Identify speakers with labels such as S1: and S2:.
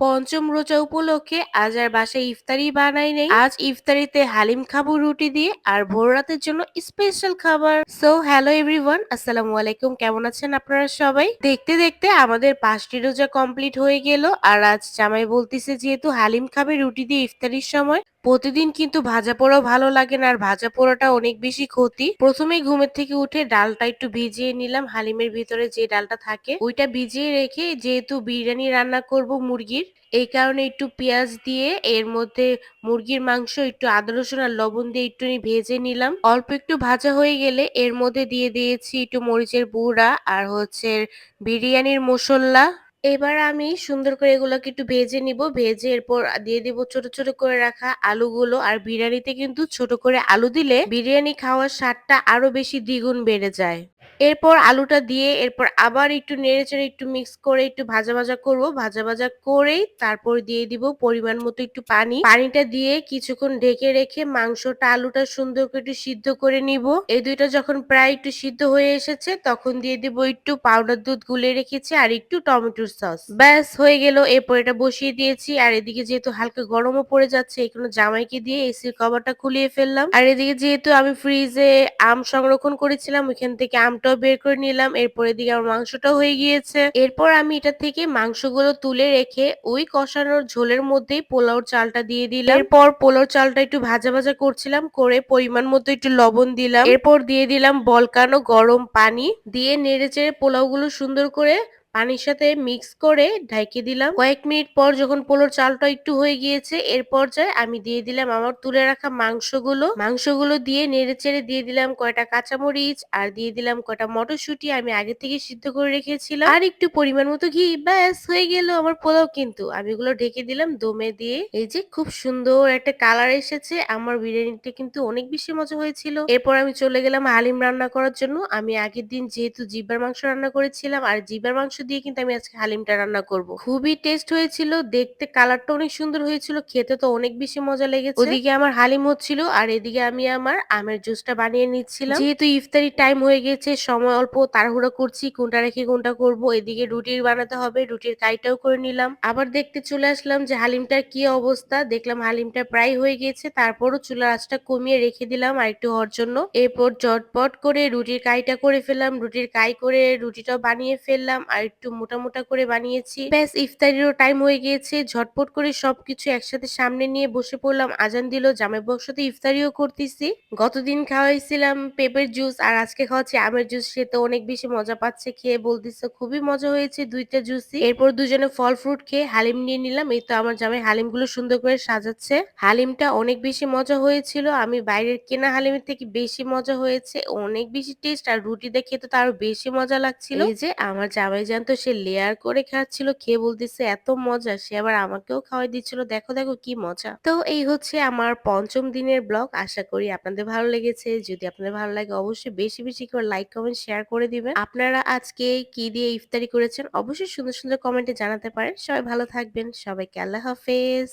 S1: পঞ্চম রোজা উপলক্ষে আজ আর বাসায় ইফতারি বানাই নাই। আজ ইফতারিতে হালিম খাবো রুটি দিয়ে আর ভোর রাতের জন্য স্পেশাল খাবার। সো হ্যালো এভরিওয়ান, আসসালামু আলাইকুম। কেমন আছেন আপনারা সবাই? দেখতে দেখতে আমাদের 5টি রোজা কমপ্লিট হয়ে গেল। আর আজ জামাই বলতিছে যেহেতু হালিম খাবে রুটি দিয়ে ইফতারির সময়, প্রতিদিন কিন্তু ভাজা পোড়াও ভালো লাগে না, আর ভাজা পোড়াটা অনেক বেশি ক্ষতি। প্রথমেই ঘুমের থেকে উঠে ডালটা একটু ভিজিয়ে নিলাম, হালিমের ভিতরে যে ডালটা থাকে ওইটা ভিজিয়ে রেখে, যেহেতু বিরিয়ানি রান্না করব মুরগির, এই কারণে একটু পেঁয়াজ দিয়ে এর মধ্যে মুরগির মাংস একটু আদা রসুন আর লবণ দিয়ে একটু ভেজে নিলাম। অল্প একটু ভাজা হয়ে গেলে এর মধ্যে দিয়ে দিয়েছি একটু মরিচের গুঁড়া আর হচ্ছে বিরিয়ানির মশলা। এবার আমি সুন্দর করে এগুলোকে একটু ভেজে নিব। ভেজে এরপর দিয়ে দিব ছোট ছোট করে রাখা আলুগুলো। আর বিরিয়ানিতে কিন্তু ছোট করে আলু দিলে বিরিয়ানি খাওয়ার স্বাদটা আরো বেশি দ্বিগুণ বেড়ে যায়। এরপর আলুটা দিয়ে এরপর আবার একটু নেড়েচেড়ে একটু মিক্স করে একটু ভাজা ভাজা করব। ভাজা ভাজা করেই তারপর দিয়ে দিব পরিমাণ মতো একটু পানি। পানিটা দিয়ে কিছুক্ষণ ঢেকে রেখে মাংসটা আলুটা সুন্দর করে একটু সিদ্ধ করে নিব। এই দুইটা যখন প্রায় একটু সিদ্ধ হয়ে এসেছে তখন দিয়ে দিব একটু পাউডার দুধ গুলে রেখেছি আর একটু টমেটোর সস। ব্যাস হয়ে গেল। এরপর এটা বসিয়ে দিয়েছি। আর এদিকে যেহেতু হালকা গরমও পড়ে যাচ্ছে, এখানে জামাইকে দিয়ে এসির কভারটা খুলিয়ে ফেললাম। আর এদিকে যেহেতু আমি ফ্রিজে আম সংরক্ষণ করেছিলাম, ওইখান থেকে আমটাও বের করে নিলাম। এরপর এদিকে আমার মাংসটাও হয়ে গিয়েছে। এরপর আমি এটা থেকে মাংসগুলো তুলে রেখে ওই কষানোর ঝোলের মধ্যেই পোলাওর চালটা দিয়ে দিলাম। এরপর পোলাও চালটা একটু ভাজা ভাজা করছিলাম, করে পরিমাণ মতো একটু লবণ দিলাম। এরপর দিয়ে দিলাম বলকানো গরম পানি, দিয়ে নেড়েচেড়ে পোলাওগুলো সুন্দর করে পানির সাথে মিক্স করে ঢেকে দিলাম। কয়েক মিনিট পর যখন পোলাওর চালটা একটু হয়ে গিয়েছে, এর পর্যায়ে আমি দিয়ে দিলাম আমার তুলে রাখা মাংসগুলো দিয়ে নেড়েচেড়ে দিয়ে দিলাম কয়টা কাঁচামরিচ আর দিয়ে দিলাম কয়টা মটরশুঁটি আমি আগে থেকে সিদ্ধ করে রেখেছিলাম, আর একটু পরিমাণ মতো ঘি। ব্যাস হয়ে গেল আমার পোলাও। কিন্তু আমি এগুলো ঢেকে দিলাম দমে দিয়ে। এই যে খুব সুন্দর একটা কালার এসেছে। আমার বিরিয়ানিটা কিন্তু অনেক বেশি মজা হয়েছিল। এরপর আমি চলে গেলাম হালিম রান্না করার জন্য। আমি আগের দিন যেহেতু জিব্বার মাংস রান্না করেছিলাম, আর জিব্বার মাংস দিয়ে কিন্তু আমি আজকে হালিমটা রান্না করব। খুবই টেস্ট হয়েছিল, দেখতে কালারটা অনেক সুন্দর হয়েছিল, খেতে তো অনেক বেশি মজা লেগেছে। ওদিকে আমার হালিম হচ্ছিল আর এদিকে আমি আমার আমের জুসটা বানিয়ে নিচ্ছিলাম। যেহেতু ইফতারি টাইম হয়ে গেছে, সময় অল্প, তাড়াহুড়া করছি কোনটা রেখে কোনটা করব। এদিকে রুটির বানাতে হবে, রুটির কাইটাও করে নিলাম। আবার দেখতে চলে আসলাম যে হালিমটার কি অবস্থা। দেখলাম হালিমটা প্রায় হয়ে গেছে, তারপরও চুলার আঁচটা কমিয়ে রেখে দিলাম আর একটু হওয়ার জন্য। এরপর চটপট করে রুটির কাইটা করে ফেললাম, রুটির কাই করে রুটিটাও বানিয়ে ফেললাম আর একটু মোটা মোটা করে বানিয়েছি। ব্যাস ইফতারিরও টাইম হয়ে গিয়েছে, ঝটপট করে সবকিছু একসাথে সামনে নিয়ে বসে পড়লাম। আজান দিল, জামাই বক্সতে ইফতারিও করতেছি। গতদিন খাওয়াইছিলাম পেঁপের জুস আর আজকে খাওয়াচ্ছি আমের জুস। সে তো অনেক বেশি মজা পাচ্ছে, খেয়ে বলতেছে খুবই মজা হয়েছে দুইটা জুসই। এরপর দুজনে ফল ফ্রুট খেয়ে হালিম নিয়ে নিলাম। এই তো আমার জামাই হালিমগুলো সুন্দর করে সাজাচ্ছে। হালিমটা অনেক বেশি মজা হয়েছিল, আমি বাইরের কেনা হালিমের থেকে বেশি মজা হয়েছে, অনেক বেশি টেস্ট। আর রুটি দিয়ে খেতে তো আরো বেশি মজা লাগছিল। এই যে আমার জামাই জানতো, সে লেয়ার করে খাচ্ছিল, খেয়ে বলতেছে এত মজা, সে আবার আমাকেও খাওয়াই দিচ্ছিল, দেখো দেখো কি মজা। তো এই হচ্ছে আমার পঞ্চম দিনের ব্লগ। আশা করি আপনাদের ভালো লেগেছে। যদি আপনাদের ভালো লাগে অবশ্যই বেশি বেশি করে লাইক কমেন্ট শেয়ার করে দিবেন। আপনারা আজকে কি দিয়ে ইফতারি করেছেন অবশ্যই সুন্দর সুন্দর কমেন্টে জানাতে পারেন। সবাই ভালো থাকবেন। সবাইকে আল্লাহ হাফেজ।